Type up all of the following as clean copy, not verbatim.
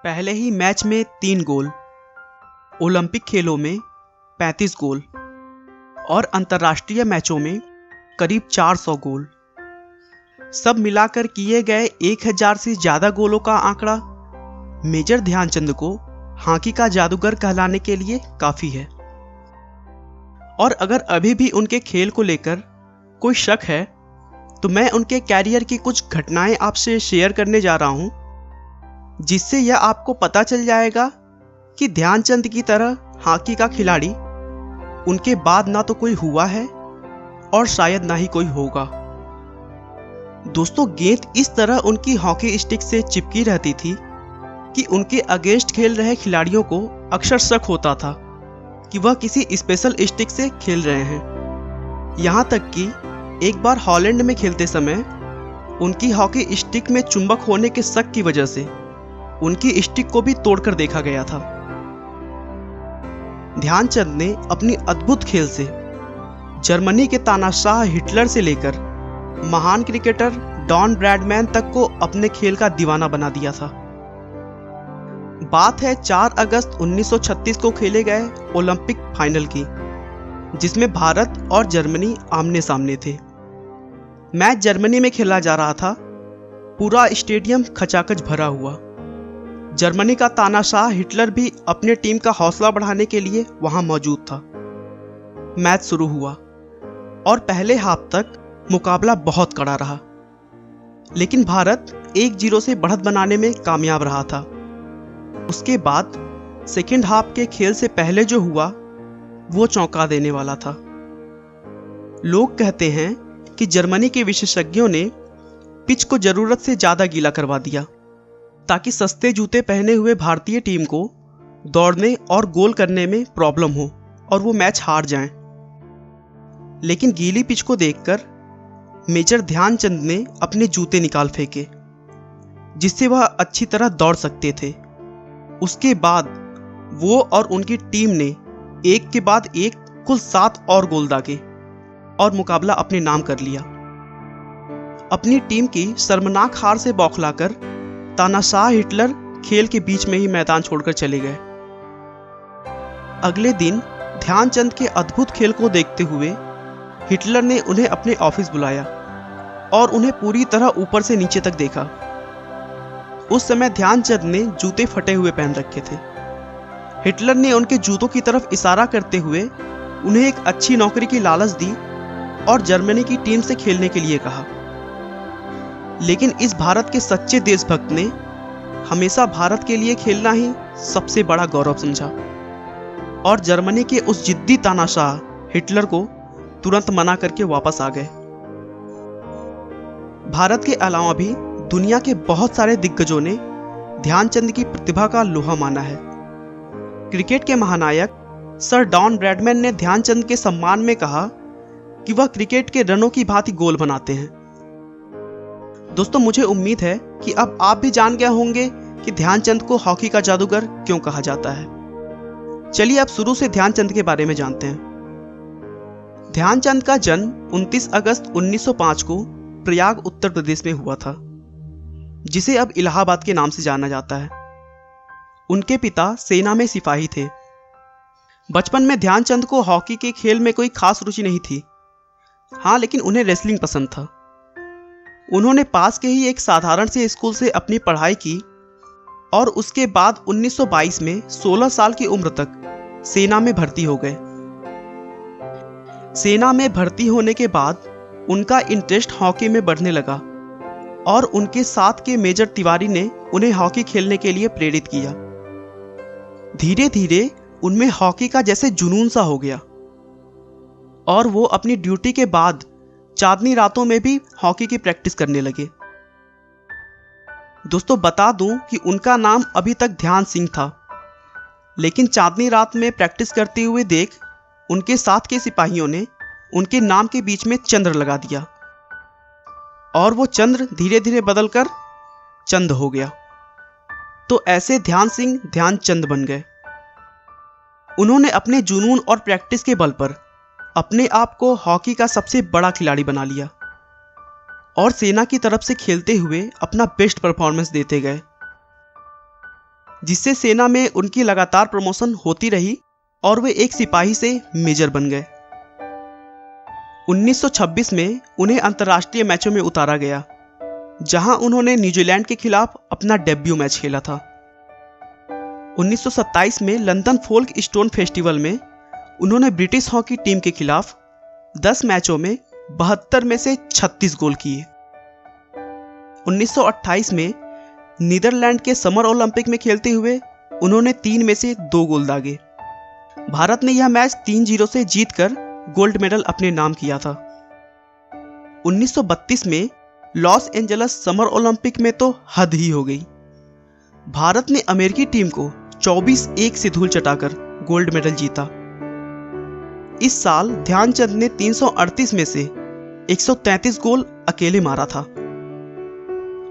पहले ही मैच में 3 गोल, ओलंपिक खेलों में 35 गोल और अंतर्राष्ट्रीय मैचों में करीब 400 गोल। सब मिलाकर किए गए 1000 से ज़्यादा गोलों का आंकड़ा मेजर ध्यानचंद को हॉकी का जादूगर कहलाने के लिए काफ़ी है। और अगर अभी भी उनके खेल को लेकर कोई शक है तो मैं उनके कैरियर की कुछ घटनाएं आपसे शेयर करने जा रहा हूं, जिससे यह आपको पता चल जाएगा कि ध्यानचंद की तरह हॉकी का खिलाड़ी उनके बाद ना तो कोई हुआ है और शायद ना ही कोई होगा। दोस्तों, गेंद इस तरह उनकी हॉकी स्टिक से चिपकी रहती थी कि उनके अगेंस्ट खेल रहे खिलाड़ियों को अक्सर शक होता था कि वह किसी स्पेशल स्टिक से खेल रहे हैं। यहाँ तक कि एक बार हॉलैंड में खेलते समय उनकी हॉकी स्टिक में चुंबक होने के शक की वजह से उनकी स्टिक को भी तोड़कर देखा गया था। ध्यानचंद ने अपनी अद्भुत खेल से जर्मनी के तानाशाह हिटलर से लेकर महान क्रिकेटर डॉन ब्रैडमैन तक को अपने खेल का दीवाना बना दिया था। बात है 4 अगस्त 1936 को खेले गए ओलंपिक फाइनल की, जिसमें भारत और जर्मनी आमने सामने थे। मैच जर्मनी में खेला जा रहा था। पूरा स्टेडियम खचाखच भरा हुआ। जर्मनी का तानाशाह हिटलर भी अपने टीम का हौसला बढ़ाने के लिए वहां मौजूद था। मैच शुरू हुआ और पहले हाफ तक मुकाबला बहुत कड़ा रहा, लेकिन भारत 1-0 से बढ़त बनाने में कामयाब रहा था। उसके बाद सेकेंड हाफ के खेल से पहले जो हुआ वो चौंका देने वाला था। लोग कहते हैं कि जर्मनी के विशेषज्ञों ने पिच को जरूरत से ज्यादा गीला करवा दिया ताकि सस्ते जूते पहने हुए भारतीय टीम को दौड़ने और गोल करने में प्रॉब्लम हो और वो मैच हार जाएं। लेकिन गीली पिच को देखकर मेजर ध्यानचंद ने अपने जूते निकाल फेंके, जिससे वह अच्छी तरह दौड़ सकते थे। उसके बाद वो और उनकी टीम ने एक के बाद एक कुल 7 और गोल दागे और मुकाबला अपने नाम कर लिया। अपनी टीम की शर्मनाक हार से बौखलाकर तानाशाह हिटलर खेल के बीच में ही मैदान छोड़कर चले गए। अगले दिन ध्यानचंद के अद्भुत खेल को देखते हुए हिटलर ने उन्हें अपने ऑफिस बुलाया और उन्हें पूरी तरह ऊपर से नीचे तक देखा। उस समय ध्यानचंद ने जूते फटे हुए पहन रखे थे। हिटलर ने उनके जूतों की तरफ इशारा करते हुए उन्हें एक अच्छी नौकरी की लालच दी और जर्मनी की टीम से खेलने के लिए कहा। लेकिन इस भारत के सच्चे देशभक्त ने हमेशा भारत के लिए खेलना ही सबसे बड़ा गौरव समझा और जर्मनी के उस जिद्दी तानाशाह हिटलर को तुरंत मना करके वापस आ गए। भारत के अलावा भी दुनिया के बहुत सारे दिग्गजों ने ध्यानचंद की प्रतिभा का लोहा माना है। क्रिकेट के महानायक सर डॉन ब्रैडमैन ने ध्यानचंद के सम्मान में कहा कि वह क्रिकेट के रनों की भांति गोल बनाते हैं। दोस्तों, मुझे उम्मीद है कि अब आप भी जान गए होंगे कि ध्यानचंद को हॉकी का जादूगर क्यों कहा जाता है। चलिए अब शुरू से ध्यानचंद के बारे में जानते हैं। ध्यानचंद का जन्म 29 अगस्त 1905 को प्रयाग उत्तर प्रदेश में हुआ था, जिसे अब इलाहाबाद के नाम से जाना जाता है। उनके पिता सेना में सिपाही थे। बचपन में ध्यानचंद को हॉकी के खेल में कोई खास रुचि नहीं थी। हाँ, लेकिन उन्हें रेसलिंग पसंद था। उन्होंने पास के ही एक साधारण से स्कूल से अपनी पढ़ाई की और उसके बाद 1922 में 16 साल की उम्र तक सेना में भर्ती हो गए। सेना में भर्ती होने के बाद उनका इंटरेस्ट हॉकी में बढ़ने लगा और उनके साथ के मेजर तिवारी ने उन्हें हॉकी खेलने के लिए प्रेरित किया। धीरे धीरे उनमें हॉकी का जैसे जुनून सा हो गया और वो अपनी ड्यूटी के बाद चांदनी रातों में भी हॉकी की प्रैक्टिस करने लगे। दोस्तों, बता दूं कि उनका नाम अभी तक ध्यान सिंह था, लेकिन चांदनी रात में प्रैक्टिस करते हुए देख उनके साथ के सिपाहियों ने उनके नाम के बीच में चंद्र लगा दिया और वो चंद्र धीरे धीरे बदलकर चंद हो गया। तो ऐसे ध्यान सिंह ध्यानचंद बन गए। उन्होंने अपने जुनून और प्रैक्टिस के बल पर अपने आप को हॉकी का सबसे बड़ा खिलाड़ी बना लिया और सेना की तरफ से खेलते हुए अपना बेस्ट परफॉर्मेंस देते गए। जिससे सेना में उनकी लगातार प्रमोशन होती रही और वे एक सिपाही से मेजर बन गए। 1926 में उन्हें अंतर्राष्ट्रीय मैचों में उतारा गया, जहां उन्होंने न्यूजीलैंड के खिलाफ अपना डेब्यू मैच खेला था। 1927 में लंदन फोल्क स्टोन फेस्टिवल में उन्होंने ब्रिटिश हॉकी टीम के खिलाफ 10 मैचों में 72 में से 36 गोल किए। 1928 में नीदरलैंड के समर ओलंपिक में खेलते हुए उन्होंने 3 में से 2 गोल दागे। भारत ने यह मैच 3-0 से जीतकर गोल्ड मेडल अपने नाम किया था। 1932 में लॉस एंजलस समर ओलंपिक में तो हद ही हो गई। भारत ने अमेरिकी टीम को 24-1 से धूल चटाकर गोल्ड मेडल जीता। इस साल ध्यानचंद ने 338 में से 133 गोल अकेले मारा था।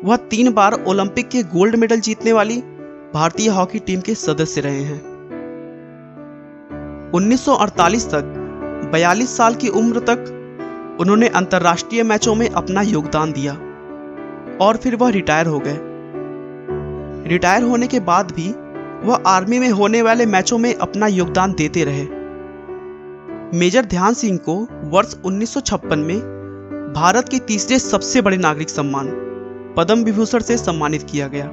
वह 3 बार ओलंपिक के गोल्ड मेडल जीतने वाली भारतीय हॉकी टीम के सदस्य रहे हैं। 1948 तक 42 साल की उम्र तक उन्होंने अंतर्राष्ट्रीय मैचों में अपना योगदान दिया और फिर वह रिटायर हो गए। रिटायर होने के बाद भी वह आर्मी में होने वाले मैचों में अपना योगदान देते रहे। मेजर ध्यान सिंह को वर्ष 1956 में भारत के तीसरे सबसे बड़े नागरिक सम्मान पद्म विभूषण से सम्मानित किया गया।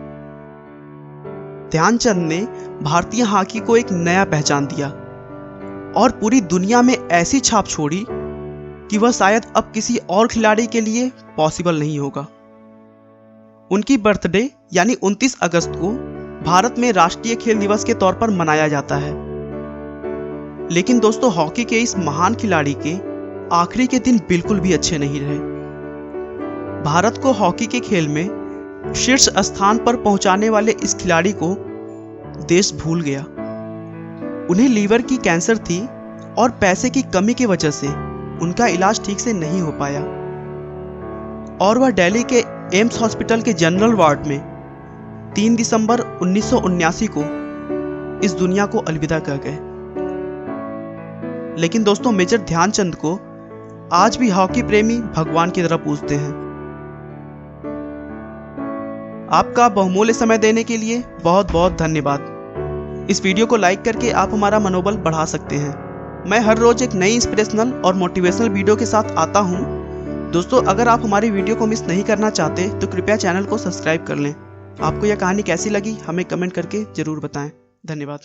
ध्यानचंद ने भारतीय हॉकी को एक नया पहचान दिया और पूरी दुनिया में ऐसी छाप छोड़ी कि वह शायद अब किसी और खिलाड़ी के लिए पॉसिबल नहीं होगा। उनकी बर्थडे यानी 29 अगस्त को भारत में राष्ट्रीय खेल दिवस के तौर पर मनाया जाता है। लेकिन दोस्तों, हॉकी के इस महान खिलाड़ी के आखिरी के दिन बिल्कुल भी अच्छे नहीं रहे। भारत को हॉकी के खेल में शीर्ष स्थान पर पहुंचाने वाले इस खिलाड़ी को देश भूल गया। उन्हें लीवर की कैंसर थी और पैसे की कमी की वजह से उनका इलाज ठीक से नहीं हो पाया और वह दिल्ली के एम्स हॉस्पिटल के जनरल वार्ड में 3 दिसंबर 1979 को इस दुनिया को अलविदा कह गए। लेकिन दोस्तों, मेजर ध्यानचंद को आज भी हॉकी प्रेमी भगवान की तरह पूजते हैं। आपका बहुमूल्य समय देने के लिए बहुत बहुत धन्यवाद। इस वीडियो को लाइक करके आप हमारा मनोबल बढ़ा सकते हैं। मैं हर रोज एक नई इंस्पिरेशनल और मोटिवेशनल वीडियो के साथ आता हूं। दोस्तों, अगर आप हमारी वीडियो को मिस नहीं करना चाहते तो कृपया चैनल को सब्सक्राइब कर लें। आपको यह कहानी कैसी लगी हमें कमेंट करके जरूर बताएं। धन्यवाद।